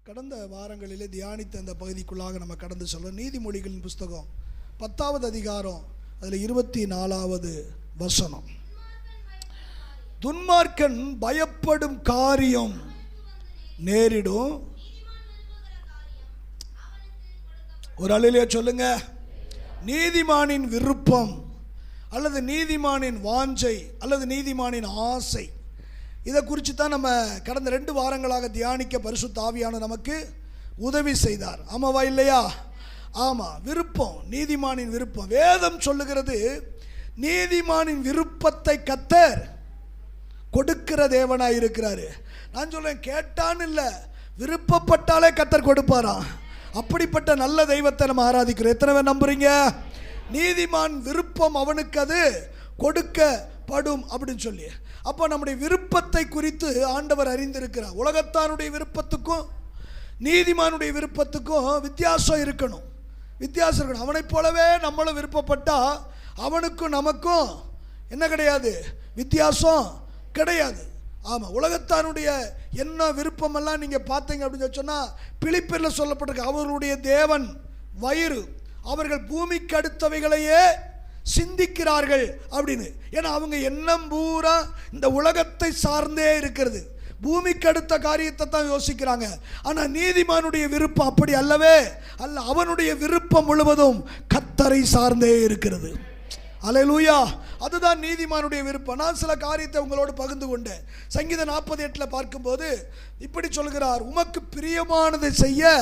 கடந்த வாரங்களிலே தியானித்த அந்த பகுதிக்குள்ளாக நம்ம கடந்து சொல்கிறோம். நீதிமொழிகளின் புஸ்தகம் 10வது அதிகாரம் அதில் 24வது வசனம். துன்மார்க்கன் பயப்படும் காரியம் நேரிடும். ஒரு அலையிலே சொல்லுங்க, நீதிமானின் விருப்பம் அல்லது நீதிமானின் வாஞ்சை அல்லது நீதிமானின் ஆசை, இதை குறித்து தான் நம்ம கடந்த 2 வாரங்களாக தியானிக்க பரிசுத்த ஆவியானவர் நமக்கு உதவி செய்தார். ஆமாவா இல்லையா? ஆமாம், விருப்பம், நீதிமானின் விருப்பம். வேதம் சொல்லுகிறது, நீதிமானின் விருப்பத்தை கர்த்தர் கொடுக்கிற தேவனாக இருக்கிறாரு. நான் சொல்றேன், கேட்டான்னு இல்லை, விருப்பப்பட்டாலே கர்த்தர் கொடுப்பாராம். அப்படிப்பட்ட நல்ல தெய்வத்தை நம்ம ஆராதிக்கிறோம். எத்தனை பேர் நம்புறீங்க? நீதிமான் விருப்பம் அவனுக்கு அது கொடுக்கப்படும் அப்படின்னு சொல்லி. அப்போ நம்முடைய விருப்பத்தை குறித்து ஆண்டவர் அறிந்திருக்கிறார். உலகத்தானுடைய விருப்பத்துக்கும் நீதிமானுடைய விருப்பத்துக்கும் வித்தியாசம் இருக்கணும். அவனைப் போலவே நம்மளும் விருப்பப்பட்டா அவனுக்கும் நமக்கும் என்ன கிடையாது? வித்தியாசம் கிடையாது. ஆமாம், உலகத்தானுடைய என்ன விருப்பமெல்லாம் நீங்கள் பார்த்தீங்க அப்படின்னு சொன்னால், பிலிப்பியரில் சொல்லப்பட்டிருக்கு, அவர்களுடைய தேவன் வயிறு, அவர்கள் பூமிக்கு அடுத்தவைகளையே சிந்திக்கிறார்கள் அப்படின்னு. ஏன்னா அவங்க எண்ணம் பூரா இந்த உலகத்தை சார்ந்தே இருக்கிறது, பூமிக்கு அடுத்த காரியத்தை தான் யோசிக்கிறாங்க. ஆனால் நீதிமானுடைய விருப்பம் அப்படி அல்லவே அல்ல. அவனுடைய விருப்பம் முழுவதும் கர்த்தரை சார்ந்தே இருக்கிறது. அல்லேலூயா! அதுதான் நீதிமானுடைய விருப்பம். நான் சில காரியத்தை உங்களோடு பகிர்ந்து கொண்டேன். சங்கீதம் 48 பார்க்கும்போது இப்படி சொல்கிறார், உமக்கு பிரியமானதை செய்ய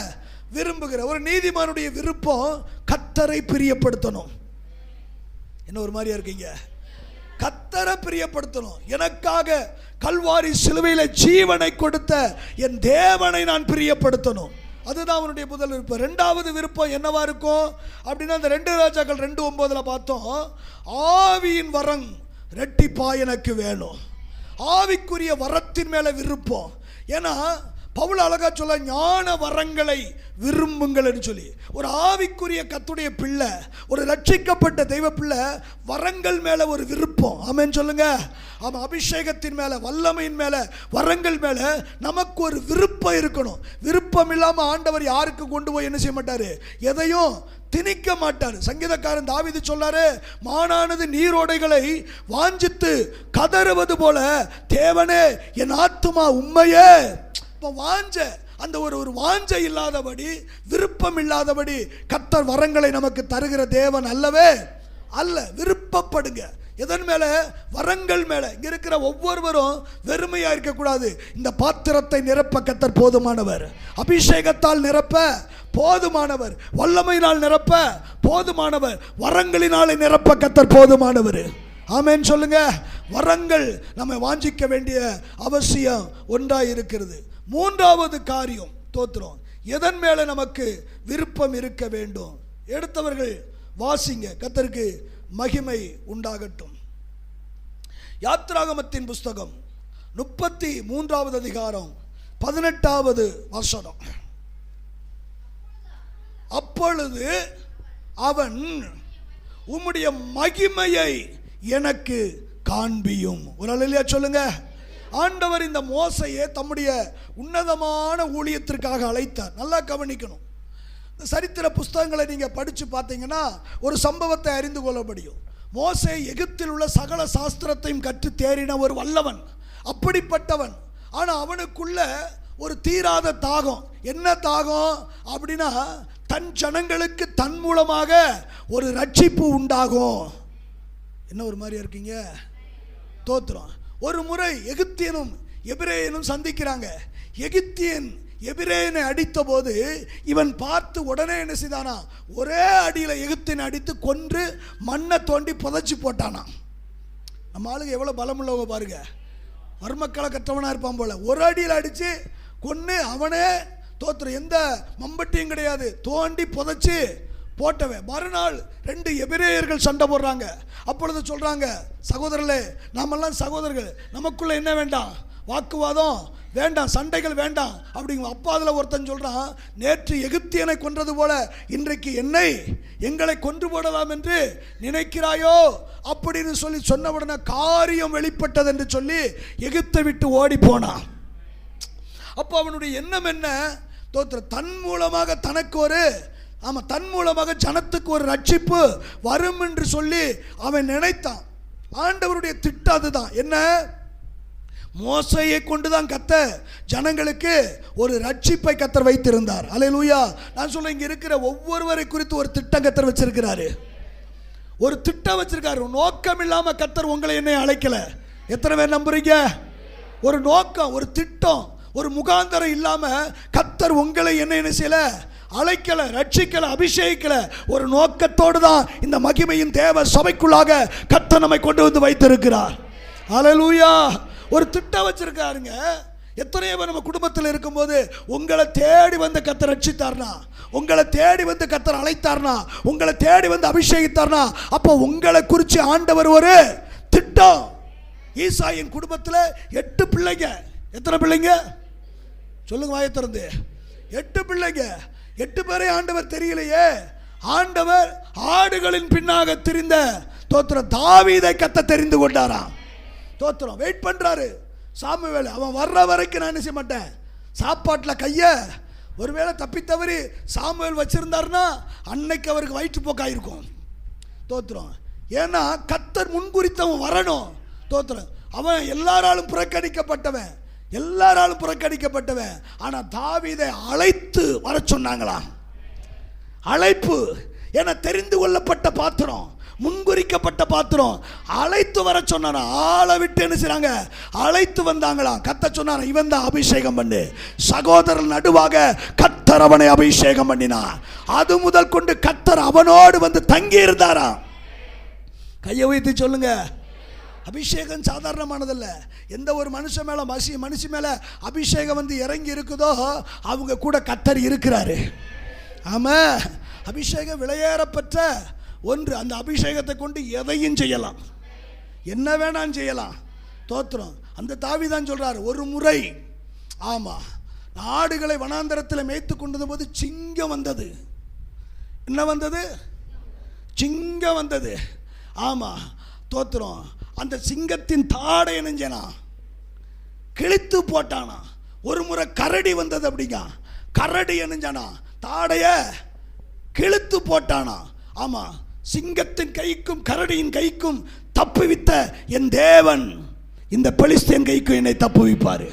விரும்புகிற ஒரு நீதிமானுடைய விருப்பம் கர்த்தரை பிரியப்படுத்தணும். என்ன ஒரு மாதிரியா இருக்கீங்க? கர்த்தரை பிரியப்படுத்தணும். எனக்காக கல்வாரி சிலுவையில் ஜீவனை கொடுத்த என் தேவனை நான் பிரியப்படுத்தணும். அதுதான் அவனுடைய முதல் விருப்பம். 2வது விருப்பம் என்னவா இருக்கும் அப்படின்னா, அந்த 2 ராஜாக்கள் 2:9 பார்த்தோம், ஆவியின் வரம் ரெட்டிப்பா எனக்கு வேணும். ஆவிக்குரிய வரத்தின் மேல விருப்பம். ஏன்னா பவுல் அழகா சொல்ல, ஞான வரங்களை விரும்புங்கள் என்று சொல்லி. ஒரு ஆவிக்குரிய கர்த்தருடைய பிள்ளை, ஒரு ரட்சிக்கப்பட்ட தெய்வ பிள்ளை, வரங்கள் மேல ஒரு விருப்பம். ஆமென் சொல்லுங்க. ஆமாம், அபிஷேகத்தின் மேல, வல்லமையின் மேல, வரங்கள் மேல நமக்கு ஒரு விருப்பம் இருக்கணும். விருப்பம் இல்லாமல் ஆண்டவர் யாருக்கு கொண்டு போய் என்ன செய்ய மாட்டாரு? எதையும் திணிக்க மாட்டார். சங்கீதக்காரன் தாவீது சொல்றாரு, மானானது நீரோடைகளை வாஞ்சித்து கதறுவது போல தேவனே என் ஆத்துமா உம்மையே. வாஞ்ச அந்த ஒரு வாஞ்சை இல்லாதபடி, விருப்பம் இல்லாதபடி கர்த்தர் வரங்களை நமக்கு தருகிற தேவன் அல்லவே அல்ல. விருப்பப்படுங்க. எதன் மேல? வரங்கள் மேல. இங்க இருக்கிற ஒவ்வொருவரும் வெறுமையா இருக்கக்கூடாது. இந்த பாத்திரத்தை நிரப்ப கர்த்தர் போதுமானவர், அபிஷேகத்தால் நிரப்ப போதுமானவர், வல்லமையினால் நிரப்ப போதுமானவர், வரங்களினாலே நிரப்ப கர்த்தர் போதுமானவர். ஆமென் சொல்லுங்க. வரங்கள் நம்ம வாஞ்சிக்க வேண்டிய அவசியம் ஒன்றாய் இருக்கிறது. 3வது காரியம், தோத்திரம், எதன் மேல நமக்கு விருப்பம் இருக்க வேண்டும்? எடுத்தவர்கள் வாசிங்க. கர்த்தருக்கு மகிமை உண்டாகட்டும். யாத்திராகமத்தின் புஸ்தகம் 33வது அதிகாரம் 18வது வசனம். அப்பொழுது அவன் உம்முடைய மகிமையை எனக்கு காண்பியும். ஒரு அல்லேலூயா சொல்லுங்க. ஆண்டவர் இந்த மோசையை தம்முடைய உன்னதமான ஊழியத்திற்காக அழைத்தார். நல்லா கவனிக்கணும். சரித்திர புஸ்தகங்களை நீங்க படிச்சு பார்த்தீங்கன்னா ஒரு சம்பவத்தை அறிந்து கொள்ள முடியும். மோசே எகிப்தில் உள்ள சகல சாஸ்திரத்தையும் கற்று தேறின ஒரு வல்லவன், அப்படிப்பட்டவன். ஆனால் அவனுக்குள்ள ஒரு தீராத தாகம். என்ன தாகம் அப்படின்னா, தன் ஜனங்களுக்கு தன் மூலமாக ஒரு ரட்சிப்பு உண்டாகும். என்ன ஒரு மாதிரியா இருக்கீங்க? தோத்திரம். ஒரு முறை எகிப்தியனும் எபிரேயனும் சந்திக்கிறாங்க. எகிப்தியன் எபிரேயனை அடித்த போது இவன் பார்த்து உடனே என்ன செய்தானா? ஒரே அடியில் எகிப்தியனை அடித்து கொன்று மண்ணை தோண்டி புதைச்சி போட்டானா. நம்ம ஆளுங்க எவ்வளோ பலமுள்ளவங்க பாருங்க. மர்மக்களை கற்றவனா இருப்பான் போல. ஒரு அடியில் அடித்து கொன்று அவனே தோத்துற, எந்த மம்பட்டியும் கிடையாது, தோண்டி புதைச்சி போட்டவன். மறுநாள் 2 எபிரேயர்கள் சண்டை போடுறாங்க. அப்பொழுது சொல்றாங்க, சகோதரர்களே, நாமெல்லாம் சகோதரர்கள், நமக்குள்ள என்ன வேண்டாம்? வாக்குவாதம் வேண்டாம், சண்டைகள் வேண்டாம் அப்படிங்க. அப்பா அதில் ஒருத்தன் சொல்றான், நேற்று எகிப்தியனை கொன்றது போல இன்றைக்கு எங்களை கொன்று போடலாம் என்று நினைக்கிறாயோ அப்படின்னு சொல்லி சொன்ன உடனே காரியம் வெளிப்பட்டது என்று சொல்லி எகிப்தை விட்டு ஓடி போனான். அப்போ அவனுடைய எண்ணம் என்ன? தோத்திரம், தன் மூலமாக தனக்கு ஒரு தன் மூலமாக ஜனத்துக்கு ஒரு ரட்சிப்பு வரும் என்று சொல்லி அவன் நினைத்தான். ஆண்டவருடைய திட்டம் அதுதான். என்ன? மோசையை கொண்டுதான் கர்த்தர் ஜனங்களுக்கு ஒரு ரட்சிப்பை கர்த்தர் வைத்திருந்தார். அல்லேலூயா. நான் சொல்ல, இங்க இருக்கிற ஒவ்வொருவரை குறித்து ஒரு திட்டம் கர்த்தர் வச்சிருக்கிறாரு. ஒரு திட்டம் வச்சிருக்காரு. நோக்கம் இல்லாம கர்த்தர் உங்களை என்னை அழைக்கல. எத்தனை பேர் நம்புறீங்க? ஒரு நோக்கம், ஒரு திட்டம், ஒரு முகாந்தரம் இல்லாம கர்த்தர் உங்களை என்ன செய்யல, அழைக்கல, ரட்சிக்கல, அபிஷேகிக்கல. ஒரு நோக்கத்தோடு தான் இந்த மகிமையின் தேவ சபைக்குள்ளாக கர்த்தர் நம்மை கொண்டு வந்து வைத்திருக்கிறார். அல்லேலூயா. ஒரு திட்டம் வச்சிருக்காருங்க. எத்தனையோ பேர் நம்ம குடும்பத்தில் இருக்கும்போது உங்களை தேடி வந்து கர்த்தர் ரட்சித்தார்னா, உங்களை தேடி வந்து கர்த்தர் அழைத்தார்னா, உங்களை தேடி வந்து அபிஷேகித்தார்னா, அப்போ உங்களை குறித்து ஆண்டவர் ஒரு திட்டம். ஈசாயின் குடும்பத்தில் 8 பிள்ளைங்க. எத்தனை பிள்ளைங்க சொல்லுங்க வாயை திறந்து? 8 பிள்ளைங்க. 8 பேரை ஆண்டவர் தெரியலையே. ஆண்டவர் ஆடுகளின் பின்னாக திரிந்த தோத்திரம் தாவீதை கர்த்தர் தெரிந்து கொண்டாராம். தோத்திரம் வெயிட் பண்றாரு சாமுவேல். அவன் வர்ற வரைக்கும் நான் என்ன செய்ய மாட்டேன், சாப்பாட்டில் கைய ஒருவேளை தப்பி தவறி சாமுவேல் வச்சிருந்தாருன்னா அன்னைக்கு அவருக்கு வயிற்றுப்போக்காயிருக்கும். தோத்திரம். ஏன்னா கர்த்தர் முன்குறித்தவன் வரணும். தோத்திரம். அவன் எல்லாராலும் புறக்கணிக்கப்பட்டவன், எல்லாராலும் புறக்கணிக்கப்பட்டவன். ஆனா தாவீதை அழைத்து வர சொன்னாங்களாம். அழைப்பு. என தெரிந்து கொள்ளப்பட்ட பாத்திரம், முன்குறிக்கப்பட்ட பாத்திரம். அழைத்து வர சொன்னாரா, ஆளை விட்டு என்ன செய்றாங்க, அழைத்து வந்தாங்களாம். கர்த்தர் சொன்னாரா, இவன் தான் அபிஷேகம் பண்ணு. சகோதரர் நடுவாக கர்த்தர் அவனை அபிஷேகம் பண்ணினார். அது முதல் கொண்டு கர்த்தர் அவனோடு வந்து தங்கி இருந்தாராம். கையை உயர்த்தி சொல்லுங்க. அபிஷேகம் சாதாரணமானதல்ல. எந்த ஒரு மனுஷன் மேல மனுஷி மேல அபிஷேகம் வந்து இறங்கி இருக்குதோ அவங்க கூட கர்த்தர் இருக்கிறாரு. ஆமா. அபிஷேகம் விலையேறப்பட்ட ஒன்று. அந்த அபிஷேகத்தை கொண்டு எதையும் செய்யலாம், என்ன வேணாம் செய்யலாம். தோத்திரம். அந்த தாவீதான் சொல்றாரு, ஒரு முறை ஆடுகளை வனாந்தரத்தில் மேய்த்து கொண்டது போது சிங்கம் வந்தது. என்ன வந்தது? சிங்கம் வந்தது. ஆமா. தோத்திரம். அந்த சிங்கத்தின் தாடை என்னஞ்சனா கிழித்து போட்டானா. ஒரு முறை கரடி வந்தது. அப்படிங்க கரடி என்னஞ்சானா தாடைய கிழித்து போட்டானா. ஆமா. சிங்கத்தின் கைக்கும் கரடியின் கைக்கும் தப்புவித்த என் தேவன் இந்த பெலிஸ்தியன் கைக்கும் என்னை தப்புவிப்பாரு.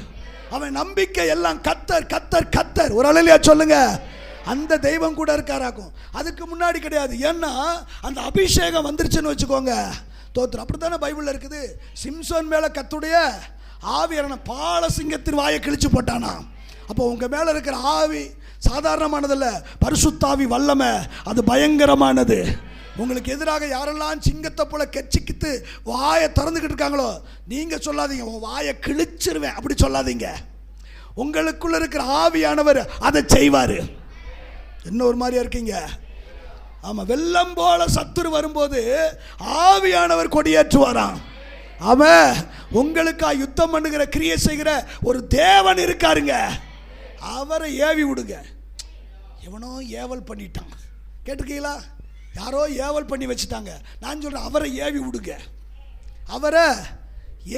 அவன் நம்பிக்கை எல்லாம் கர்த்தர் கர்த்தர் கர்த்தர். ஒரு அல்லேலூயா சொல்லுங்க. அந்த தெய்வம் கூட இருக்காராக்கும். அதுக்கு முன்னாடி கிடையாது. ஏன்னா அந்த அபிஷேகம் வந்துருச்சுன்னு வச்சுக்கோங்க. தோத்திரம். அப்படித்தானே பைபிள்ல இருக்குது. சிம்சோன் மேல கர்த்தருடைய ஆவியான பால சிங்கத்தின் வாயை கிழிச்சு போட்டானா. அப்போ உங்க மேல இருக்கிற ஆவி சாதாரணமானதல்ல. பரிசுத்தாவி வல்லமை அது பயங்கரமானது. உங்களுக்கு எதிராக யாரெல்லாம் சிங்கத்தை போல கெச்சிக்கிட்டு வாயை திறந்துக்கிட்டு இருக்காங்களோ நீங்க சொல்லாதீங்க, உன் வாயை கிழிச்சிருவேன் அப்படி சொல்லாதீங்க. உங்களுக்குள்ள இருக்கிற ஆவியானவர் அதை செய்வாரு. என்ன ஒரு மாதிரியா இருக்கீங்க? ஆமா. வெள்ளம் போல சத்துரு வரும்போது ஆவியானவர் கொடியேற்றுவாராம். அவன் உங்களுக்கா யுத்தம் பண்ணுகிற கிரியை செய்கிற ஒரு தேவன் இருக்காருங்க. அவரை ஏவி விடுங்க. எவனோ ஏவல் பண்ணிட்டான். கேட்டிருக்கீங்களா? யாரோ ஏவல் பண்ணி வச்சுட்டாங்க. நான் சொல்றேன், அவரை ஏவி விடுங்க. அவரை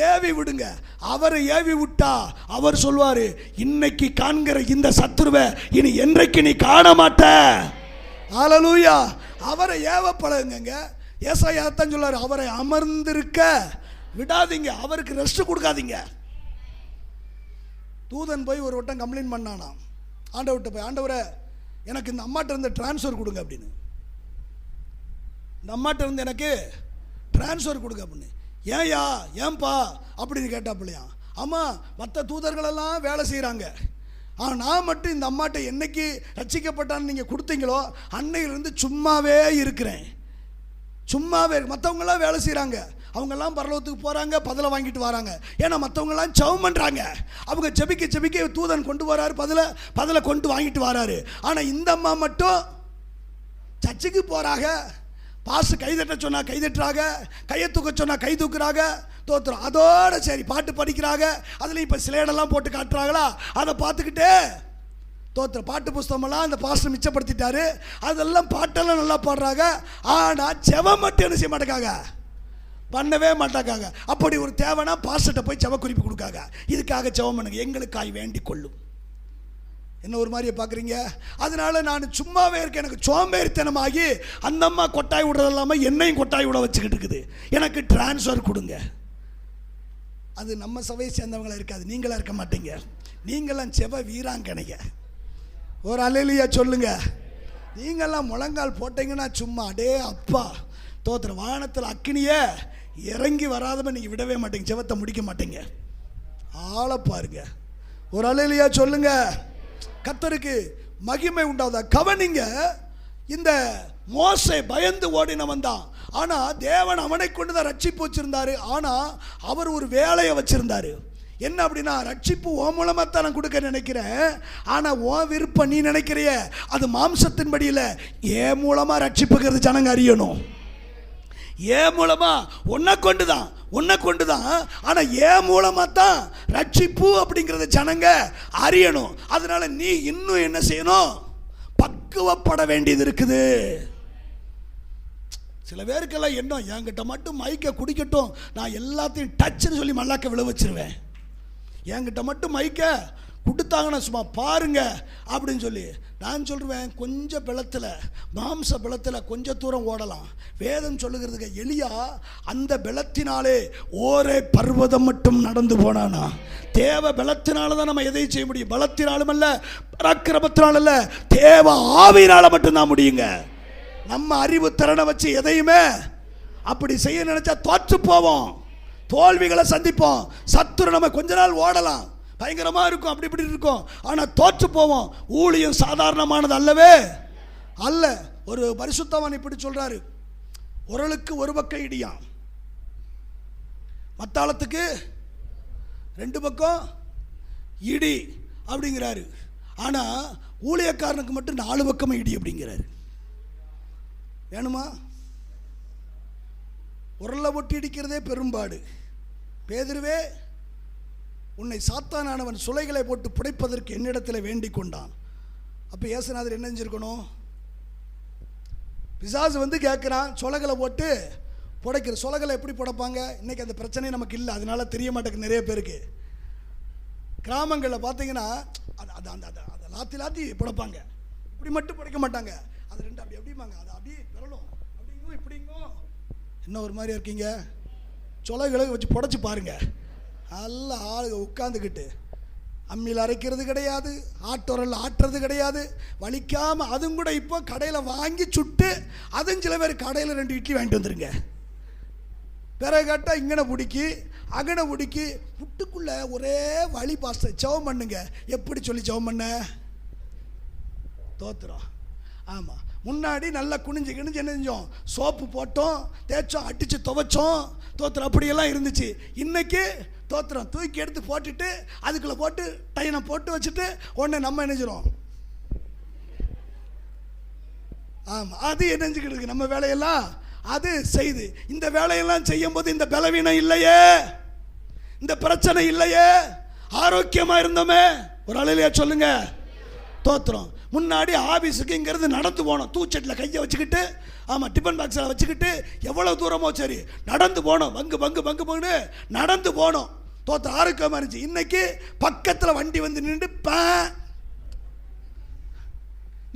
ஏவி விடுங்க. அவரை ஏவி விட்டா அவர் சொல்வாரு, இன்னைக்கு காண்கிற இந்த சத்துருவை இனி என்றைக்கு நீ காண மாட்ட. ஹல்லேலூயா. அவரை ஏவ பழகுங்க. ஏசாயா தான் சொல்றாரு, அவரை அமர்ந்திருக்க விடாதீங்க, அவருக்கு ரெஸ்ட் கொடுக்காதீங்க. தூதன் போய் ஒரு வட்டம் கம்ப்ளைண்ட் பண்ணானா ஆண்டவர்கிட்ட போய், ஆண்டவரை எனக்கு இந்த அம்மாட்ட இருந்து டிரான்ஸ்ஃபர் கொடுங்க அப்படின்னு. இந்த அம்மாட்ட இருந்து எனக்கு டிரான்ஸ்ஃபர் கொடுங்க அப்படின்னு. ஏன்யா ஏன்பா அப்படின்னு கேட்டாப்பிள்ளையா. ஆமாம், மற்ற தூதர்களெல்லாம் வேலை செய்கிறாங்க, ஆனால் நான் மட்டும் இந்த அம்மாட்ட என்னைக்கு ரட்சிக்கப்பட்டான்னு நீங்கள் கொடுத்தீங்களோ அன்னையிலேருந்து சும்மாவே இருக்கிறேன். சும்மாவே. மற்றவங்களாம் வேலை செய்கிறாங்க, அவங்கெல்லாம் பரலோகத்துக்கு போகிறாங்க, பதிலை வாங்கிட்டு வராங்க. ஏன்னா மற்றவங்கெல்லாம் ஜெபம் பண்ணுறாங்க. அவங்க ஜெபிக்க ஜெபிக்க தூதன் கொண்டு வராரு, பதிலை கொண்டு வாங்கிட்டு வராரு. ஆனால் இந்த அம்மா மட்டும் சர்ச்சுக்கு போகிறாங்க, பாஸ்ட் கைதட்ட சொன்னால் கைதட்டுறாங்க, கையை தூக்க சொன்னால் கை தூக்குறாங்க. தோத்துறோம். அதோட சரி பாட்டு படிக்கிறாங்க. அதில் இப்போ சிலேடெல்லாம் போட்டு காட்டுறாங்களா, அதை பார்த்துக்கிட்டே தோத்துற பாட்டு புஸ்தகமெல்லாம் அந்த பாஸ்டர் மிச்சப்படுத்திட்டாரு. அதெல்லாம் பாட்டெல்லாம் நல்லா பாடுறாங்க. ஆனால் ஜெபம் மட்டும் என்ன செய்ய மாட்டேங்காங்க, பண்ணவே மாட்டாங்க. அப்படி ஒரு தேவைன்னா பாஸ்டர்கிட்ட போய் ஜெப குறிப்பு கொடுக்காங்க. இதுக்காக ஜெபம் பண்ணுங்க, எங்களுக்காய் வேண்டிக் கொள்ளும். என்ன ஒரு மாதிரியே பார்க்குறீங்க? அதனால நான் சும்மாவே இருக்கேன். எனக்கு சோம்பேறித்தனமாகி அந்த அம்மா கொட்டாய் விடுறது இல்லாமல் என்னையும் கொட்டாய் விட வச்சுக்கிட்டு இருக்குது. எனக்கு டிரான்ஸ்ஃபர் கொடுங்க. அது நம்ம சபையை சேர்ந்தவங்களா இருக்காது, நீங்களா இருக்க மாட்டீங்க. நீங்களாம் செவ வீராங்கனைங்க. ஒரு அல்லேலூயா சொல்லுங்க. நீங்கள்லாம் முழங்கால் போட்டீங்கன்னா சும்மா அடே அப்பா தோத்திர வானத்தில் அக்கினியே இறங்கி வராதவன் நீங்கள் விடவே மாட்டீங்க, செவத்தை முடிக்க மாட்டீங்க. ஆளை பாருங்க. ஒரு அல்லேலூயா சொல்லுங்க. கர்த்தருக்கு மகிமை உண்டாவதா. கவனிங்க, இந்த மோசே பயந்து ஓடினவன் தான். ஆனால் தேவன் அவனை கொண்டு தான் ரட்சிப்பு வச்சிருந்தாரு. ஆனால் அவர் ஒரு வேலையை வச்சிருந்தாரு. என்ன அப்படின்னா, ரட்சிப்பு ஓ மூலமாக தான் நான் கொடுக்க நினைக்கிறேன். ஆனால் ஓ விருப்பம் நீ நினைக்கிறிய அது மாம்சத்தின்படி இல்லை. ஏன் மூலமாக ரட்சிப்புங்கிறது ஜனங்க அறியணும். ஏன் மூலமா உன்னை கொண்டு தான். ஆனால் ஏன் மூலமாக தான் ரட்சிப்பு அப்படிங்கிறத ஜனங்க அறியணும். அதனால நீ இன்னும் என்ன செய்யணும்? பக்குவப்பட வேண்டியது இருக்குது. சில பேருக்கெல்லாம் என்ன, என்கிட்ட மட்டும் மைக்கை குடிக்கட்டும், நான் எல்லாத்தையும் டச்சுன்னு சொல்லி மல்லாக்க விழ வச்சிருவேன். என்கிட்ட மட்டும் மைக்கை கொடுத்தாங்கன்னா சும்மா பாருங்க அப்படின்னு சொல்லி நான் சொல்லுவேன். கொஞ்சம் பலத்தில், மாம்ச பலத்தில் கொஞ்சம் தூரம் ஓடலாம். வேதம் சொல்லுகிறதுக்கு எலியா அந்த பலத்தினாலே ஓரே பர்வதம் மட்டும் நடந்து போனானா. தேவ பலத்தினால தான் நம்ம எதையும் செய்ய முடியும். பலத்தினாலும் அல்ல, பராக்கிரமத்தினாலும் அல்ல, தேவ ஆவியினால மட்டும்தான் முடியுங்க. நம்ம அறிவு திறனை வச்சு எதையுமே அப்படி செய்ய நினைச்சா தோற்று போவோம், தோல்விகளை சந்திப்போம். சத்துரு நம்ம கொஞ்ச நாள் ஓடலாம், பயங்கரமாக இருக்கும், அப்படி இப்படி இருக்கும், ஆனால் தோற்று போவோம். ஊழியம் சாதாரணமானது அல்லவே அல்ல. ஒரு பரிசுத்தவான் இப்படி சொல்றாரு, உரலுக்கு ஒரு பக்கம் இடியாம், மத்தாளத்துக்கு 2 பக்கம் இடி அப்படிங்கிறாரு. ஆனால் ஊழியக்காரனுக்கு மட்டும் 4 பக்கமும் இடி அப்படிங்கிறாரு. வேணுமா? உரலை ஒட்டி இடிக்கிறதே பெரும்பாடு. பேதுருவே, உன்னை சாத்தானானவன் சுளைகளை போட்டு புடைப்பதற்கு என்னிடத்தில் வேண்டிக் கொண்டான். அப்போ இயேசுநாதர் என்ன செஞ்சிருக்கணும்? பிசாசு வந்து கேட்குறான், சொலகளை போட்டு புடைக்கிற. சொலகளை எப்படி புடைப்பாங்க? இன்றைக்கி அந்த பிரச்சனை நமக்கு இல்லை, அதனால தெரிய மாட்டேங்குது நிறைய பேருக்கு. கிராமங்களில் பார்த்தீங்கன்னா அதை லாத்தி புடைப்பாங்க. இப்படி மட்டும் புடைக்க மாட்டாங்க, அது 2 அப்படி அப்படிம்பாங்க. அது அப்படியே பெறணும், அப்படிங்கும் இப்படிங்கும். என்ன ஒரு மாதிரியா இருக்கீங்க? சொலகளை வச்சு புடைச்சி பாருங்க. நல்ல ஆளுங்க உட்காந்துக்கிட்டு அம்மியில் அரைக்கிறது கிடையாது, ஆட்டோரில் ஆட்டுறது கிடையாது, வலிக்காமல். அதுவும் கூட இப்போ கடையில் வாங்கி சுட்டு, அதுவும் சில பேர் கடையில் 2 இட்லி வாங்கிட்டு வந்துருங்க. பிறகு கேட்டால் இங்கனை பிடிக்கி அங்கனை பிடிக்கி புட்டுக்குள்ளே ஒரே வலி. பாஸ்டர் ஜெபம் பண்ணுங்க. எப்படி சொல்லி ஜெபம் பண்ண? தோத்துறோம். ஆமாம், முன்னாடி நல்லா குனிஞ்சு என்ன செஞ்சோம்? சோப்பு போட்டோம், தேய்ச்சோம், அடித்து துவைச்சோம், தோத்திரம் அப்படியெல்லாம் இருந்துச்சு. இன்னைக்கு தோத்திரம் தூக்கி எடுத்து போட்டுட்டு அதுக்குள்ளே போட்டு டைனை போட்டு வச்சுட்டு உடனே நம்ம நினைச்சிடும். ஆமாம், அது நினைஞ்சுக்கிட்டு இருக்கு. நம்ம வேலையெல்லாம் அது செய்து. இந்த வேலையெல்லாம் செய்யும் போது இந்த பலவீனம் இல்லையே, இந்த பிரச்சனை இல்லையே, ஆரோக்கியமாக இருந்தோமே. ஒரு அலையிலையா சொல்லுங்க. தோத்திரம். முன்னாடி ஆஃபீஸுக்கு இங்கேருந்து நடந்து போனோம், தூச்சட்டில் கையை வச்சுக்கிட்டு, ஆமாம், டிஃபன் பாக்ஸில் வச்சுக்கிட்டு எவ்வளோ தூரமோ சரி நடந்து போனோம். பங்கு நடந்து போனோம். தோற்ற ஆரோக்கியமாக இருந்துச்சு. இன்னைக்கு பக்கத்தில் வண்டி வந்து நின்று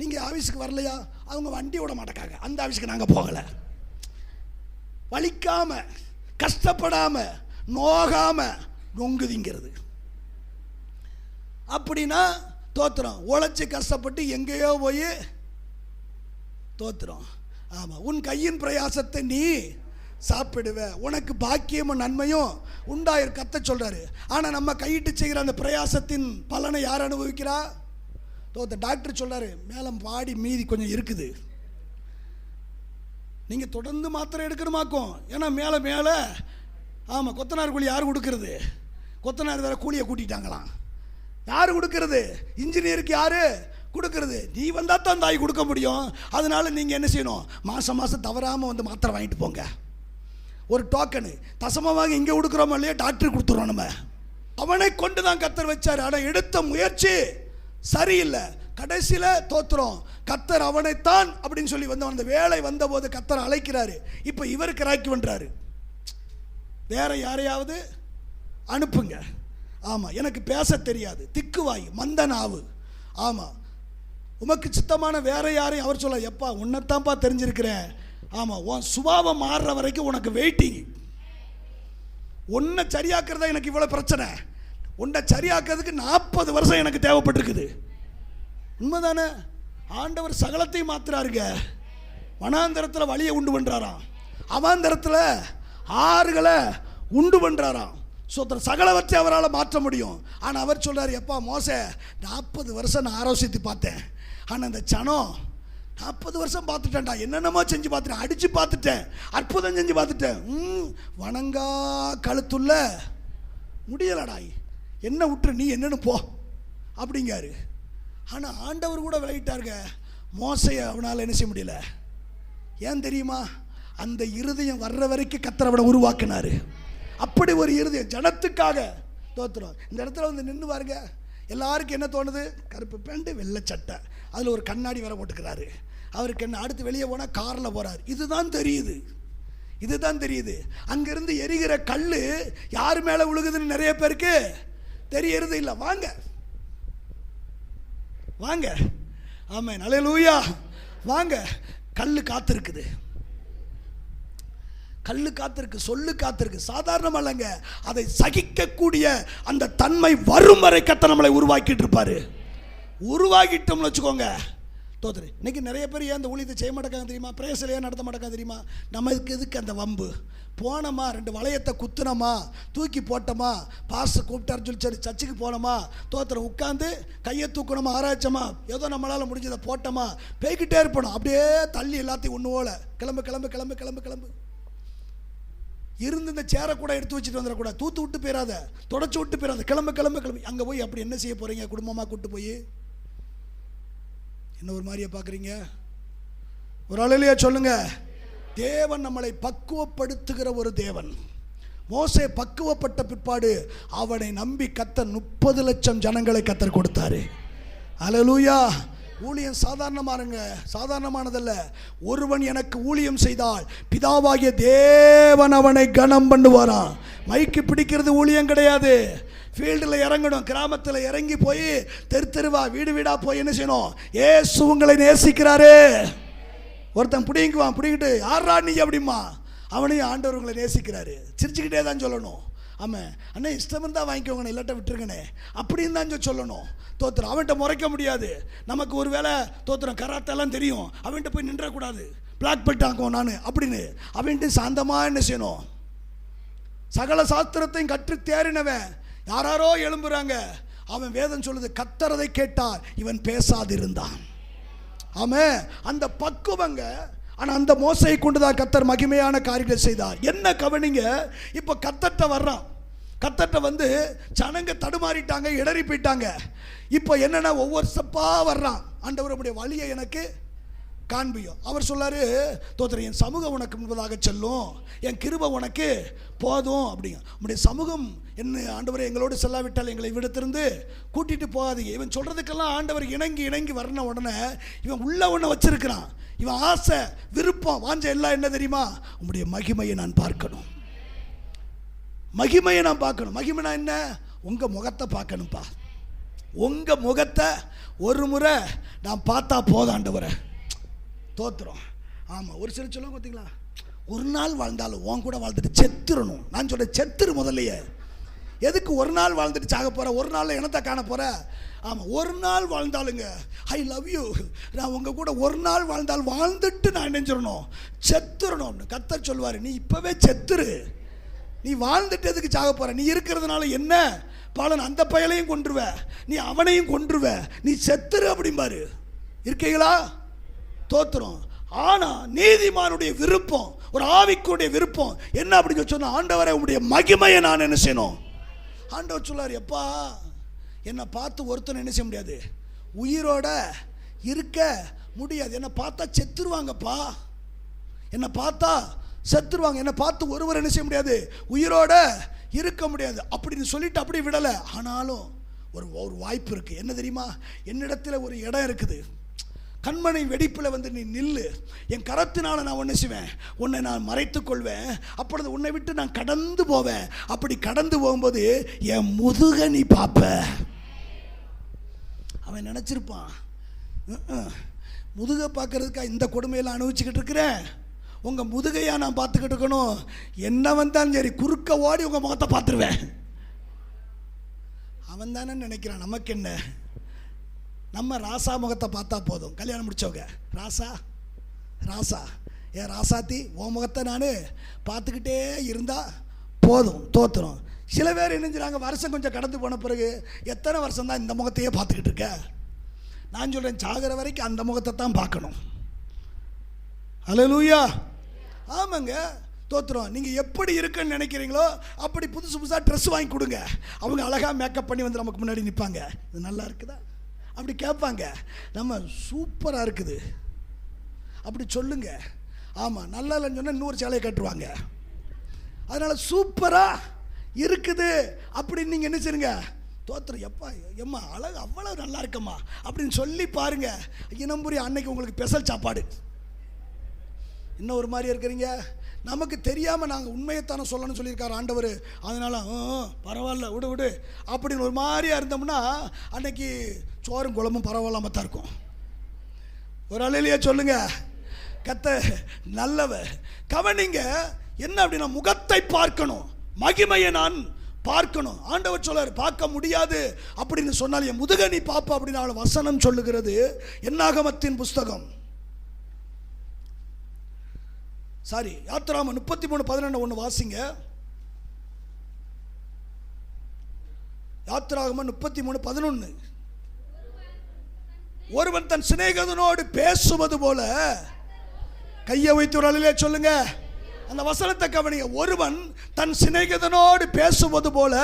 நீங்கள் ஆஃபீஸுக்கு வரலையா? அவங்க வண்டி விட மாட்டேக்காங்க. அந்த ஆஃபீஸுக்கு நாங்கள் போகலை. வலிக்காமல், கஷ்டப்படாமல், நோகாமல் நொங்குதிங்கிறது. அப்படின்னா தோத்திரம். உழைச்சி கஷ்டப்பட்டு எங்கேயோ போய் தோத்திரம். ஆமாம், உன் கையின் பிரயாசத்தை நீ சாப்பிடுவ, உனக்கு பாக்கியமும் நன்மையும் உண்டாயிரு கத்த சொல்கிறாரு. ஆனால் நம்ம கையிட்டு செய்கிற அந்த பிரயாசத்தின் பலனை யார் அனுபவிக்கிறா? டாக்டர் சொல்கிறாரு, மேலே பாடி மீதி கொஞ்சம் இருக்குது, நீங்கள் தொடர்ந்து மாத்திரை எடுக்கணுமாக்கும். ஏன்னா மேலே ஆமாம், கொத்தனார் கூலி யார் கொடுக்கறது? கொத்தனார் வேறு கூலியை கூட்டிட்டாங்களாம். யார் கொடுக்கறது? இன்ஜினியருக்கு யார் கொடுக்கறது? நீ வந்தால் தான் தாய் கொடுக்க முடியும். அதனால் நீங்கள் என்ன செய்யணும்? மாதம் தவறாமல் வந்து மாத்திரை வாங்கிட்டு போங்க. ஒரு டோக்கனு தசமமாக இங்கே கொடுக்குறோமோ இல்லையா, டாக்டர் கொடுத்துறோம். நம்ம அவனை கொண்டு தான் கத்தர் வச்சார். ஆனால் எடுத்த முயற்சி சரியில்லை. கடைசியில் தோத்துறோம். கத்தர் அவனைத்தான் அப்படின்னு சொல்லி வந்தவன். அந்த வேலை வந்தபோது கத்தர் அழைக்கிறாரு. இப்போ இவருக்கு ராக்கி பண்ணுறாரு, வேற யாரையாவது அனுப்புங்க. ஆமாம், எனக்கு பேச தெரியாது, திக்குவாய், மந்த நாவு, ஆமாம், உமக்கு சித்தமான வேற யாரையும் அவர் சொல்ல, எப்பா உன்னைத்தான்ப்பா தெரிஞ்சிருக்கிறேன். ஆமாம், உன் சுபாவம் மாறுற வரைக்கும் உனக்கு வெயிட்டிங். உன்னை சரியாக்குறதா எனக்கு இவ்வளோ பிரச்சனை, உன்னை சரியாக்குறதுக்கு 40 வருஷம் எனக்கு தேவைப்பட்டிருக்குது. உண்மைதானே? ஆண்டவர் சகலத்தையும் மாத்துறாருங்க. வனாந்தரத்தில் வழியை உண்டு பண்ணுறாராம், அவாந்தரத்தில் ஆறுகளை உண்டு பண்ணுறாராம். சகலவற்றை அவரால் மாற்ற முடியும். ஆனால் அவர் சொல்கிறார், எப்பா மோசே 40 வருஷம் நான் ஆலோசித்து பார்த்தேன், ஆனால் அந்த சனம் 40 வருஷம் பார்த்துட்டேன்டா, என்னென்னமோ செஞ்சு பார்த்துட்டேன், அடித்து பார்த்துட்டேன், அற்புதம் செஞ்சு பார்த்துட்டேன், வணங்கா கழுத்துள்ள முடியலடாய், என்ன விட்டுரு, நீ என்னன்னு போ அப்படிங்காரு. ஆனால் ஆண்டவர் கூட விளையிட்டாருங்க. மோசையை அவனால் என்ன செய்ய முடியல. ஏன் தெரியுமா? அந்த இருதயம் வர்ற வரைக்கும் கர்த்தர் அவனை உருவாக்கினார். அப்படி ஒரு இருதயம் ஜனத்துக்காக. தோத்துறோம். இந்த இடத்துல வந்து நின்று பாருங்க, எல்லாருக்கும் என்ன தோணுது? கருப்பு பேண்ட் வெள்ளை சட்டை, அதில் ஒரு கண்ணாடி வேற போட்டுக்கிறாரு. அவருக்கு என்ன, அடுத்து வெளியே போனால் காரில் போகிறார். இதுதான் தெரியுது, இதுதான் தெரியுது. அங்கேருந்து எரிகிற கல் யார் மேலே விழுகுதுன்னு நிறைய பேருக்கு தெரியறது இல்லை. வாங்க வாங்க, ஆமென், அல்லேலூயா, வாங்க. கல் காத்திருக்குது, கல்லு காத்திருக்கு, சொல்லு காத்திருக்கு. சாதாரணம் அல்லங்க, அதை சகிக்கக்கூடிய அந்த தன்மை வரும் வரை கர்த்தர் நம்மளை உருவாக்கிட்டு இருப்பாரு. உருவாக்கிட்டோம்னு வச்சுக்கோங்க. தோத்துரு. இன்னைக்கு நிறைய பேர் ஏன் அந்த ஊழியத்தை செய்ய மாட்டாங்க தெரியுமா? பிரேசல் ஏன் நடத்த மாட்டாங்க தெரியுமா? நமக்கு எதுக்கு அந்த வம்பு? போனோமா, 2 வளையத்தை குத்துனோமா, தூக்கி போட்டோமா, பாஸ்டர் கூப்பிட்டாரு சொல்லி சரி சர்ச்சுக்கு போனோமா, தோத்திரம் உட்காந்து கையை தூக்கணுமா, ஆராய்ச்சோமா, ஏதோ நம்மளால் முடிஞ்சதை போட்டோமா, போய்கிட்டே இருப்பணும். அப்படியே தள்ளி எல்லாத்தையும் ஒன்று போல கிளம்பு கிளம்பு கிளம்பு கிளம்பு கிளம்பு இருந்து இந்த சேரை கூட எடுத்து வச்சுட்டு வந்துடக்கூடாது. தூத்து விட்டு போயிடாத, தொடச்சி விட்டு போயிடாத, கிளம்பு கிளம்பு கிளம்பு. அங்கே போய் அப்படி என்ன செய்ய போகிறீங்க? குடும்பமாக கூப்பிட்டு போய் என்ன ஒரு மாதிரியா பார்க்குறீங்க? ஒரு ஆளிலையா சொல்லுங்க. தேவன் நம்மளை பக்குவப்படுத்துகிற ஒரு தேவன். மோசே பக்குவப்பட்ட பிற்பாடு அவனை நம்பி கர்த்தர் 30 லட்சம் ஜனங்களை கர்த்தர் கொடுத்தாரு. அல்லேலூயா. ஊழியம் சாதாரணமானதல்ல. ஒருவன் எனக்கு ஊழியம் செய்தால் பிதாவாகிய தேவன் அவனை கனம் பண்ணுவாராம். மைக்கு பிடிக்கிறது ஊழியம் கிடையாது. ஃபீல்டில் இறங்கணும், கிராமத்தில் இறங்கி போய் தெருவா வீடு வீடாக போய் என்ன செய்யணும்? ஏசு உங்களை நேசிக்கிறாரு. ஒருத்தன் பிடிங்கிட்டு யாரா நீ அப்படிமா, அவனையும் ஆண்டவர் உங்களை நேசிக்கிறாரு. சிரிச்சுக்கிட்டே தான் சொல்லணும். ஆமாம் அண்ணே, இஷ்டம் இருந்தால் வாங்கிக்கோங்கண்ணே, இல்லாட்ட விட்டுருங்கண்ணே அப்படின்னு தான் சொல்லணும். தோத்திரம் அவன்கிட்ட முறைக்க முடியாது. நமக்கு ஒரு வேளை தோத்திரம் கராத்தெல்லாம் தெரியும், அவன்கிட்ட போய் நின்றக்கூடாது, பிளாக் பெல்ட் ஆக்கும் நான் அப்படின்னு. அவன்கிட்ட சாந்தமாக என்ன செய்யணும்? சகல சாஸ்திரத்தையும் கற்று தேறினவன். யாரோ எழும்புறாங்க. அவன் வேதம் சொல்லுது, கர்த்தரதை கேட்டார், இவன் பேசாதிருந்தான். ஆமாம், அந்த பக்குவங்க. ஆனால் அந்த மோசையை கொண்டுதான் கர்த்தர் மகிமையான காரியங்களை செய்தார். என்ன கவனிங்க, இப்போ கர்த்தர்ட்ட வர்றான். கர்த்தர்ட்ட வந்து ஜனங்க தடுமாறிட்டாங்க, இடறி போயிட்டாங்க. இப்போ என்னன்னா ஒவ்வொரு ஸ்டெப்பாக வர்றான். ஆண்டவருடைய வழியை எனக்கு காண்பியும். அவர் சொல்லாரு, தோத்திரம் என் சமூகம் உனக்கு முன்பதாக செல்லும், என் கிருபை உனக்கு போதும் அப்படிங்க. உங்களுடைய சமூகம் என்ன ஆண்டவரை எங்களோடு செல்லாவிட்டால் எங்களை விடத்திருந்து கூட்டிகிட்டு போகாதீங்க. இவன் சொல்கிறதுக்கெல்லாம் ஆண்டவர் இணங்கி வரன உடனே இவன் உள்ள ஒன்று வச்சிருக்கிறான். இவன் ஆசை, விருப்பம், வாஞ்ச எல்லாம் என்ன தெரியுமா? உங்களுடைய மகிமையை நான் பார்க்கணும், மகிமையை நான் பார்க்கணும். மகிமைனா என்ன? உங்கள் முகத்தை பார்க்கணும்ப்பா. உங்கள் முகத்தை ஒரு முறை நான் பார்த்தா போதும் ஆண்டவரை. தோத்துறோம். ஆமாம், ஒரு சில சொல்லுவாங்க பார்த்தீங்களா, ஒரு நாள் வாழ்ந்தாலும் உன் கூட வாழ்ந்துட்டு செத்துறணும். நான் சொல்கிறேன், செத்துரு முதல்லையே. எதுக்கு ஒரு நாள் வாழ்ந்துட்டு சாக போகிற? ஒரு நாளில் இனத்தை காண போகிற? ஆமாம், ஒரு நாள் வாழ்ந்தாலுங்க ஐ லவ் யூ, நான் உங்கள் கூட ஒரு நாள் வாழ்ந்துட்டு நான் நினைச்சிடணும், செத்துறணும்னு கர்த்தர் சொல்லுவார். நீ இப்போவே செத்துரு, நீ வாழ்ந்துட்டு எதுக்கு சாக போகிற? நீ இருக்கிறதுனால என்ன பலன்? அந்த பயலையும் கொன்றுவ, நீ அவனையும் கொன்றுவ, நீ செத்துரு அப்படிம்பாரு. இருக்கீங்களா? தோத்துறோம். ஆனால் நீதிமானுடைய விருப்பம், ஒரு ஆவிக்குடைய விருப்பம் என்ன அப்படின்னு சொன்னால், ஆண்டவரை உங்களுடைய மகிமையை நான் என்ன செய்யணும்? ஆண்டவர் சொல்லார், எப்பா என்னை பார்த்து ஒருத்தனை என்ன செய்ய முடியாது, உயிரோட இருக்க முடியாது. என்னை பார்த்தா செத்துருவாங்கப்பா, என்னை பார்த்தா செத்துருவாங்க, என்னை பார்த்து ஒருவர் என்ன செய்ய முடியாது, உயிரோட இருக்க முடியாது அப்படின்னு சொல்லிட்டு அப்படி விடலை. ஆனாலும் ஒரு வாய்ப்பு இருக்குது. என்ன தெரியுமா? என்னிடத்தில் ஒரு இடம் இருக்குது. கண்மணி வெடிப்பில் வந்து நீ நில்லு, என் கரத்தினால நான் ஒன்று செய்வேன், உன்னை நான் மறைத்து கொள்வேன், அப்பொழுது உன்னை விட்டு நான் கடந்து போவேன். அப்படி கடந்து போகும்போது என் முதுக நீ பார்ப்ப. அவன் நினச்சிருப்பான், முதுகை பார்க்கறதுக்காக இந்த கொடுமையெல்லாம் அனுபவிச்சுக்கிட்டு இருக்கிறேன், உங்கள் முதுகையாக நான் பார்த்துக்கிட்டு இருக்கணும், என்ன வந்தாலும் சரி குறுக்க ஓடி உங்கள் முகத்தை பார்த்துருவேன். அவன் தானே நினைக்கிறான். நமக்கு என்ன, நம்ம ராசா முகத்தை பார்த்தா போதும். கல்யாணம் முடிச்சவங்க ராசா ராசா ஏன் ராசாத்தி உன் முகத்தை நான் பார்த்துக்கிட்டே இருந்தால் போதும், தோத்துரும். சில பேர் என்னஞ்சுறாங்க, வருஷம் கொஞ்சம் கடந்து போன பிறகு எத்தனை வருஷம் தான் இந்த முகத்தையே பார்த்துக்கிட்டு இருக்க. நான் சொல்கிறேன், சாகிற வரைக்கும் அந்த முகத்தை தான் பார்க்கணும். அல்லேலூயா. ஆமாங்க, தோத்துறோம். நீங்கள் எப்படி இருக்குன்னு நினைக்கிறீங்களோ அப்படி புதுசு புதுசாக ட்ரெஸ் வாங்கி கொடுங்க. அவங்க அழகாக மேக்கப் பண்ணி வந்து நமக்கு முன்னாடி நிற்பாங்க. இது நல்லா இருக்குதா அப்படி கேட்பாங்க. நம்ம சூப்பராக இருக்குது அப்படி சொல்லுங்க. ஆமாம், நல்லா இல்லைன்னு சொன்னால் இன்னொரு சேலையை கட்டுருவாங்க. அதனால் சூப்பராக இருக்குது அப்படின்னு நீங்கள் என்ன செய்யுங்க, தோத்துறோம். எப்பா எம்மா அழகு அவ்வளோ நல்லா இருக்கம்மா அப்படின்னு சொல்லி பாருங்கள். இனம்புரி அன்னைக்கு உங்களுக்கு ஸ்பெஷல் சாப்பாடு. இன்னும் ஒரு மாதிரி இருக்கிறீங்க, நமக்கு தெரியாமல் நாங்கள் உண்மையைத்தானே சொல்லணும்னு சொல்லியிருக்காரு ஆண்டவர். அதனால் பரவாயில்ல விடு விடு அப்படின்னு ஒரு மாதிரியாக இருந்தோம்னா அன்னைக்கு சோறும் குழம்பும் பரவாயில்லாமல் தான் இருக்கும். ஒரு அலையிலேயே சொல்லுங்க, கர்த்தர் நல்லவர். கவனிங்க, என்ன அப்படின்னா முகத்தை பார்க்கணும், மகிமையை நான் பார்க்கணும். ஆண்டவர் சொல்றார், பார்க்க முடியாது அப்படின்னு சொன்னால் என் முதுக நீ பாப்பா அப்படின்னு அவள் வசனம் சொல்லுகிறது. என்னாகமத்தின் புஸ்தகம், சாரி யாத்திராகமம் 33:12 ஒன்று வாசிங்க. யாத்திராகமம் 33:11. ஒருவன் தன் சிநேகிதனோடு பேசுவது போல, கையை வைத்து ஒரு அலையிலே சொல்லுங்க, அந்த வசனத்தை கவனிங்க. ஒருவன் தன் சிநேகிதனோடு பேசுவது போல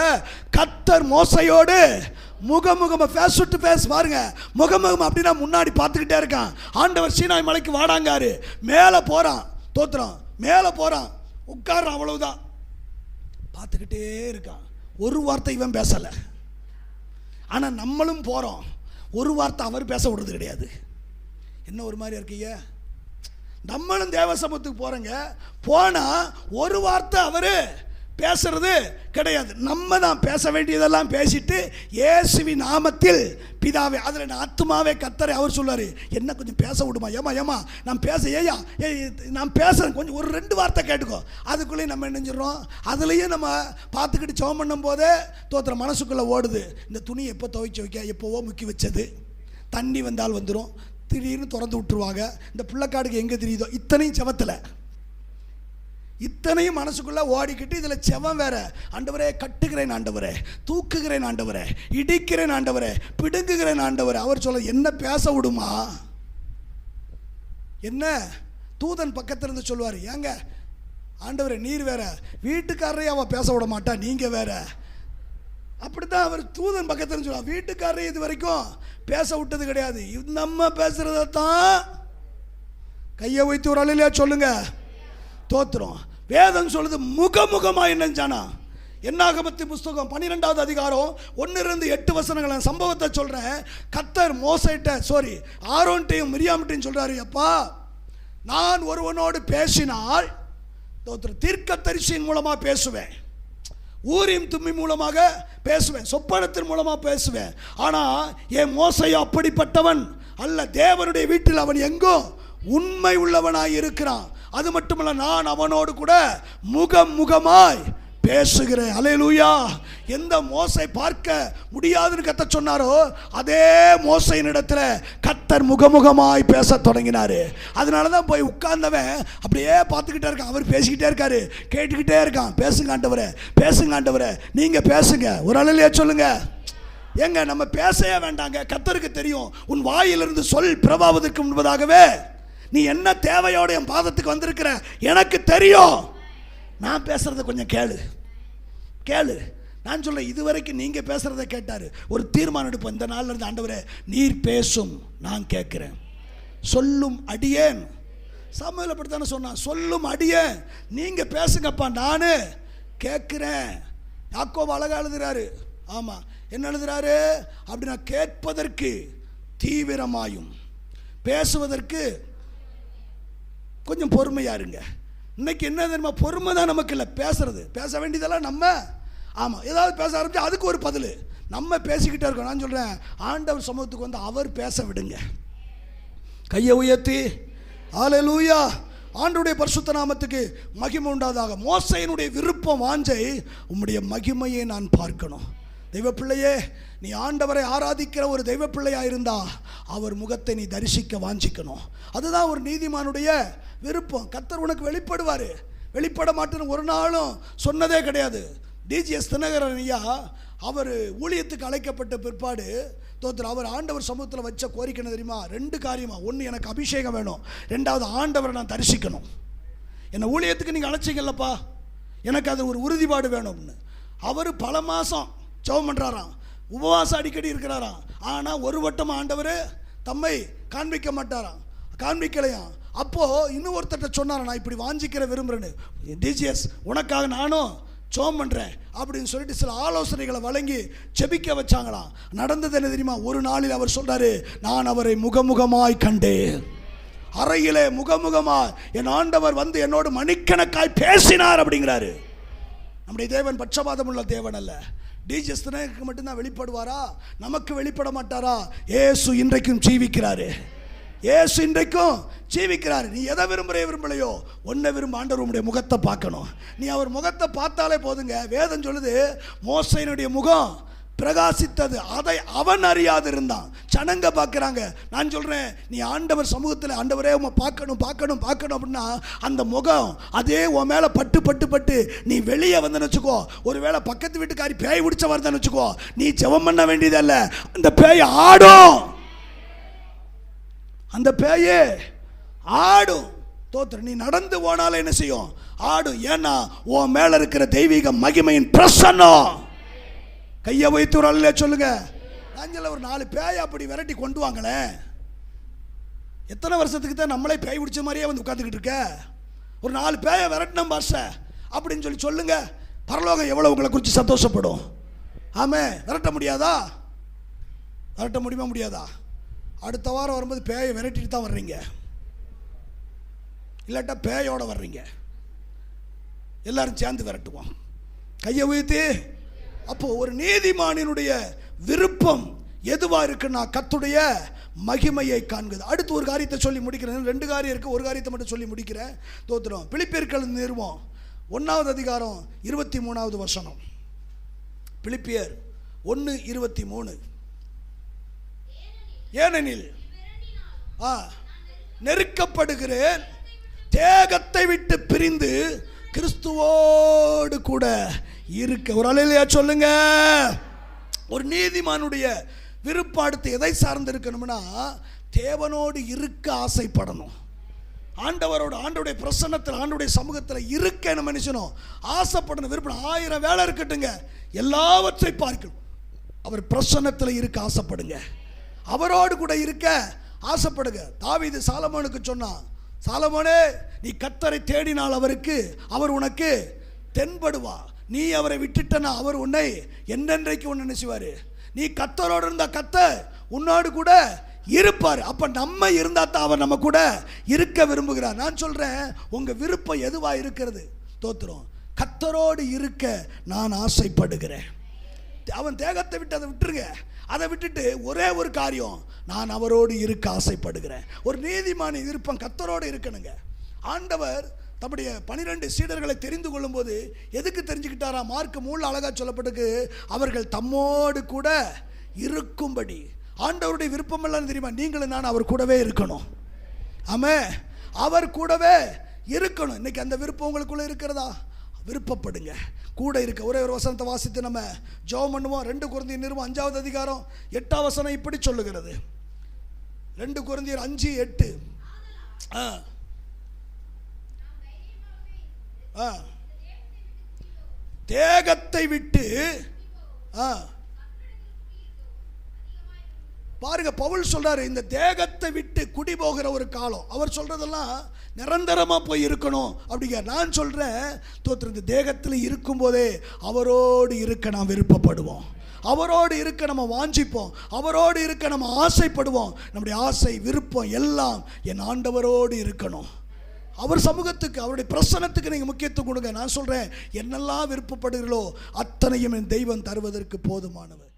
கர்த்தர் மோசையோடு முகமுகமா ஃபேஸ் டு ஃபேஸ் பாருங்க, முகமுகம் அப்படின்னா முன்னாடி பார்த்துக்கிட்டே இருக்கான். ஆண்டவர் சீனாய் மலைக்கு வாடாங்காரு, மேலே போறான், தோத்துறான், மேலே போறான், உட்கார்றான், அவ்வளவுதான் பார்த்துக்கிட்டே இருக்கான். ஒரு வார்த்தை இவன் பேசலை. ஆனால் நம்மளும் போகிறோம், ஒரு வார்த்தை அவர் பேச விடுறது கிடையாது. என்ன ஒரு மாதிரி இருக்கீங்க, நம்மளும் தேவ சமூகத்துக்கு போகிறோங்க, போனால் ஒரு வார்த்தை அவர் பேசுறது கிடையாது. நம்ம தான் பேச வேண்டியதெல்லாம் பேசிட்டு இயேசுவின் நாமத்தில் பிதாவே, அதில் நான் ஆத்துமாவே கர்த்தரை அவர் சொல்லுவார், என்ன கொஞ்சம் பேச விடுமா, ஏமா நான் பேச, நான் பேசுகிறேன், கொஞ்சம் ஒரு 2 வார்த்தை கேட்டுக்கோ. அதுக்குள்ளேயும் நம்ம நினைஞ்சிடறோம். அதுலேயும் நம்ம பார்த்துக்கிட்டு ஜெபம் பண்ணும் போதே தோத்துற மனசுக்குள்ளே ஓடுது, இந்த துணியை எப்போ துவைச்சி வைக்க, எப்போவோ முக்கி வச்சது, தண்ணி வந்தால் வந்துடும், திடீர்னு திறந்து விட்டுருவாங்க, இந்த பிள்ளைக்காடுக்கு எங்கே தெரியுதோ, இத்தனையும் செவத்தில், இத்தனையும் மனசுக்குள்ளே ஓடிக்கிட்டு இதில் செவம் வேற. ஆண்டவரே கட்டுகிறேன், ஆண்டவரே தூக்குகிறேன், ஆண்டவரே இடிக்கிறேன், ஆண்டவரே பிடுங்குகிறேன், ஆண்டவரே. அவர் சொல்ல, என்ன பேச விடுமா, என்ன தூதன் பக்கத்தில் இருந்து சொல்லுவார், ஏங்க ஆண்டவரே நீர் வேற, வீட்டுக்காரரையே அவள் பேச விட மாட்டா, நீங்கள் வேற. அப்படித்தான் அவர் தூதன் பக்கத்தில் சொல்லுவார், வீட்டுக்காரரை இது வரைக்கும் பேச விட்டது கிடையாது, நம்ம பேசுறதான். கையை வைத்து ஒரு அலையிலே சொல்லுங்க, தோத்துறோம். வேதம் சொல்லுது முகமுகமாக என்னஞ்சானா. என்னாகமத்தின் புஸ்தகம் 12வது அதிகாரம் 1-8 வசனங்களை சம்பவத்தை சொல்கிறேன். கர்த்தர் ஆரோன்ட்டையும் மிரியாம்ட்டையும் சொல்கிறாரு, அப்பா நான் ஒருவனோடு பேசினால் தீர்க்கதரிசியின் மூலமாக பேசுவேன், ஊரிம் தும்மி மூலமாக பேசுவேன், சொப்பனத்தின் மூலமாக பேசுவேன். ஆனால் என் மோசை அப்படிப்பட்டவன் அல்ல, தேவனுடைய வீட்டில் அவன் எங்கோ உண்மை உள்ளவனாய் இருக்கிறான். அது மட்டுமல்ல, நான் அவனோடு கூட முகமாய் பேசுகிறேன். அல்லேலூயா. எந்த மோசை பார்க்க முடியாதுன்னு கர்த்தர் சொன்னாரோ அதே மோசையின் இடத்துல கர்த்தர் முகமுகமாய் பேச தொடங்கினார். அதனால தான் போய் உட்கார்ந்தவன் அப்படியே பார்த்துக்கிட்டே இருக்கான். அவர் பேசிக்கிட்டே இருக்காரு, கேட்டுக்கிட்டே இருக்கான். பேசுங்க ஆண்டவரே, பேசுங்க ஆண்டவரே, நீங்கள் பேசுங்க. ஒரு அலையிலே சொல்லுங்க. ஏங்க நம்ம பேசவே வேண்டாங்க, கர்த்தருக்கு தெரியும். உன் வாயிலிருந்து சொல் பிறவாவதற்கு முன்பதாகவே நீ என்ன தேவையோட என் பாதத்துக்கு வந்திருக்கிற எனக்கு தெரியும். நான் பேசுறத கொஞ்சம் கேளு. நான் சொல்ல, இதுவரைக்கும் நீங்க பேசுறத கேட்டாரு. ஒரு தீர்மானம் எடுப்போம், இந்த நாள்ல இருந்து ஆண்டவரே நீர் பேசும், நான் கேட்கிறேன். சொல்லும் அடியேன், சாமுவேல் அப்படித்தானே சொன்னான், சொல்லும் அடியேன், நீங்க பேசுங்கப்பா, நானு கேட்கிறேன். யாக்கோபு அழகா எழுதுறாரு. ஆமா, என்ன எழுதுறாரு அப்படின்னா, கேட்பதற்கு தீவிரமாயும் பேசுவதற்கு கொஞ்சம் பொறுமையா இருங்க. இன்னைக்கு என்ன தெரியுமா, பொறுமை தான் நமக்கு இல்லை, பேசுறது பேச வேண்டியதெல்லாம் நம்ம. ஆமாம், ஏதாவது பேச ஆரம்பிச்சு அதுக்கு ஒரு பதில். நம்ம பேசிக்கிட்டே இருக்கோம். நான் சொல்கிறேன், ஆண்டவர் சமூகத்துக்கு வந்து அவர் பேச விடுங்க. கையை உயர்த்தி ஹல்லேலூயா, ஆண்டவருடைய பரிசுத்த நாமத்துக்கு மகிமை உண்டாதாக. மோசேயினுடைய விருப்பம், வாஞ்சை, உம்முடைய மகிமையை நான் பார்க்கணும். தெய்வ பிள்ளையே, நீ ஆண்டவரை ஆராதிக்கிற ஒரு தெய்வ பிள்ளையாக இருந்தா அவர் முகத்தை நீ தரிசிக்க வாஞ்சிக்கணும். அதுதான் ஒரு நீதிமானுடைய விருப்பம். கர்த்தர் உனக்கு வெளிப்படுவார். வெளிப்பட மாட்டேன்னு ஒரு நாளும் சொன்னதே கிடையாது. டிஜிஎஸ் தினகரன் ஐயா அவர் ஊழியத்துக்கு அழைக்கப்பட்ட பிற்பாடு தோத்திரம் அவர் ஆண்டவர் சமூகத்தில் வச்ச கோரிக்கை என்ன தெரியுமா? 2 காரியமா. ஒன்று, எனக்கு அபிஷேகம் வேணும். 2வது, ஆண்டவரை நான் தரிசிக்கணும். என்னை ஊழியத்துக்கு நீங்கள் அழைச்சிங்கல்லப்பா, எனக்கு அது ஒரு உறுதிப்பாடு வேணும்னு அவர் பல மாதம் ஜெபம் பண்ணுறாராம், உபவாசம் அடிக்கடி இருக்கிறாராம். ஆனால் ஒரு வட்டம் ஆண்டவர் தம்மை காண்பிக்க மாட்டாராம், காண்பிக்கலையாம். அப்போது இன்னும் ஒருத்தட்ட சொன்னாராம், நான் இப்படி வாஞ்சிக்கிற விரும்புகிறேன்னு, டிஜிஎஸ் உனக்காக நானும் ஜெபம் பண்ணுறேன் அப்படின்னு சொல்லிட்டு சில ஆலோசனைகளை வழங்கி ஜெபிக்க வச்சாங்களாம். நடந்தது என்ன தெரியுமா? ஒரு நாளில் அவர் சொல்றாரு, நான் அவரை முகமுகமாய் கண்டேன். அறையிலே முகமுகமாய் என் ஆண்டவர் வந்து என்னோடு மணிக்கணக்காய் பேசினார் அப்படிங்கிறாரு. நம்முடைய தேவன் பட்சபாதம் உள்ள தேவன் அல்ல. டிஜிஎஸ் தினகரனுக்கு மட்டும்தான் வெளிப்படுவாரா? நமக்கு வெளிப்பட மாட்டாரா? இயேசு இன்றைக்கும் ஜீவிக்கிறாரு. இயேசு இன்றைக்கும் ஜீவிக்கிறார். நீ எதை விரும்பலையோ ஒன்றை விரும்ப, ஆண்டவர் உம்முடைய முகத்தை பார்க்கணும். நீ அவர் முகத்தை பார்த்தாலே போதுங்க. வேதம் சொல்லுது, மோசேயினுடைய முகம் பிரகாசித்தது, அதை அவன் அறியாது இருந்தான். ஜனங்க பார்க்குறாங்க. நான் சொல்கிறேன், நீ ஆண்டவர் சமூகத்தில் ஆண்டவரே உம்மை பார்க்கணும் பார்க்கணும் பார்க்கணும் அப்படின்னா அந்த முகம் அதே உன் மேலே பட்டு பட்டு பட்டு நீ வெளியே வந்தேன்னு வச்சுக்கோ. ஒருவேளை பக்கத்து வீட்டுக்காரி பேய் பிடிச்ச வருதான்னு வச்சுக்கோ, நீ ஜெபம் பண்ண வேண்டியதல்ல, அந்த பேய் ஆடும். அந்த பேயே ஆடும். தோத்திரம், நீ நடந்து போனாலும் என்ன செய்யும்? ஆடும். ஏன்னா உன் மேல இருக்கிற தெய்வீக மகிமையின் பிரசன்னம். கையை வைத்து ஒரு அல்ல சொல்லுங்க. நாங்கள் ஒரு 4 பேயை அப்படி விரட்டி கொண்டு வாங்களேன். எத்தனை வருஷத்துக்கு தான் நம்மளே பேய் பிடிச்ச மாதிரியே வந்து உட்காந்துக்கிட்டு இருக்க? ஒரு 4 பேயை விரட்டினோம் பாஷ அப்படின்னு சொல்லுங்க. பரலோகம் எவ்வளவு உங்களை குறித்து சந்தோஷப்படும். ஆமே, விரட்ட முடியாதா? விரட்ட முடியுமா? முடியாதா? அடுத்த வாரம் வரும்போது பேயை விரட்டிட்டு தான் வர்றீங்க, இல்லாட்டா பேயோட வர்றீங்க. எல்லாரும் சேர்ந்து விரட்டுவோம். கையை உயர்த்தி. அப்போ ஒரு நீதிமானினுடைய விருப்பம் எதுவா இருக்குன்னா கர்த்தருடைய மகிமையை காண்கிறது. அடுத்து ஒரு காரியத்தை சொல்லி முடிக்கிறேன். 2 காரியம் இருக்கு, ஒரு காரியத்தை மட்டும் சொல்லி முடிக்கிறேன். தோத்திரம். பிலிப்பியர்கள் நிறுவம் 1வது அதிகாரம் 23வது வசனம். பிலிப்பியர் 1:23. ஏனெனில் நெருக்கப்படுகிறேன், தேகத்தை விட்டு பிரிந்து கிறிஸ்துவோடு கூட இருக்க. ஒரு அல்லேலூயா சொல்லுங்க. ஒரு நீதிமானுடைய விருப்பாடுத்து எதை சார்ந்து இருக்கணும்னா தேவனோடு இருக்க ஆசைப்படணும். ஆண்டவருடைய பிரசன்னத்தில், ஆண்டவருடைய சமூகத்தில் இருக்க என்ன மனுஷனும் ஆசைப்படணும், விருப்பம். 1000 வேலை இருக்கட்டுங்க, எல்லாவற்றை பார்க்கணும். அவர் பிரசன்னத்தில் இருக்க ஆசைப்படுங்க, அவரோடு கூட இருக்க ஆசைப்படுங்க. தாவீது சாலமோனுக்கு சொன்னான், சாலமோனே, நீ கர்த்தரை தேடினால் அவர் உனக்கு தென்படுவா. நீ அவரை விட்டுட்டனா அவர் உன்னை என்றென்றைக்கு உன்னை நினைச்சுவாரு. நீ கர்த்தரோடு இருந்தா கர்த்தர் உன்னோடு கூட இருப்பார். அப்ப நம்ம இருந்தா தான் அவர் நம்ம கூட இருக்க விரும்புகிறார். நான் சொல்றேன், உங்க விருப்பம் எதுவா இருக்கிறது? தோத்திரம். கர்த்தரோடு இருக்க நான் ஆசைப்படுகிறேன். அவன் தேகத்தை விட்டு அதை விட்டுருங்க. அதை விட்டுட்டு ஒரே ஒரு காரியம், நான் அவரோடு இருக்க ஆசைப்படுகிறேன். ஒரு நீதிமான விருப்பம் கர்த்தரோடு இருக்கணுங்க. ஆண்டவர் தம்முடைய 12 சீடர்களை தெரிந்து கொள்ளும் போது எதுக்கு தெரிஞ்சுக்கிட்டாரா? மார்க் 3 அழகா சொல்லப்பட்டிருக்கு, அவர்கள் தம்மோடு கூட இருக்கும்படி. ஆண்டவருடைய விருப்பம் எல்லாம் தெரியுமா? நீங்களும் நான் அவர் கூடவே இருக்கணும். ஆமே, அவர் கூடவே இருக்கணும். இன்னைக்கு அந்த விருப்பம் உங்களுக்குள்ள இருக்கிறதா? விருப்பப்படுங்க, கூட இருக்க. ஒரே ஒரு வசனத்தை வாசித்து நம்ம ஜெபம் பண்ணுவோம். 2 கொரிந்தியர் நிருபம் 5வது அதிகாரம் 8வது வசனம் இப்படி சொல்லுகிறது. 2 கொரிந்தியர் 5:8. தேகத்தை விட்டு பாருங்க, பவுல் சொல்றாரு, இந்த தேகத்தை விட்டு குடி போகிற ஒரு காலம். அவர் சொல்றதெல்லாம் நிரந்தரமா போய் இருக்கணும் அப்படிங்க. நான் சொல்றேன், இந்த தேகத்தில் இருக்கும் போதே அவரோடு இருக்க நாம் விருப்பப்படுவோம், அவரோடு இருக்க நம்ம வாஞ்சிப்போம், அவரோடு இருக்க நம்ம ஆசைப்படுவோம். நம்முடைய ஆசை, விருப்பம் எல்லாம் என் ஆண்டவரோடு இருக்கணும். அவர் சமூகத்துக்கு, அவருடைய பிரசன்னத்துக்கு நீங்கள் முக்கியத்துவம் கொடுங்க. நான் சொல்கிறேன், என்னெல்லாம் விருப்பப்படுகிறீர்களோ அத்தனையும் என் தெய்வம் தருவதற்கு போதுமானவர்.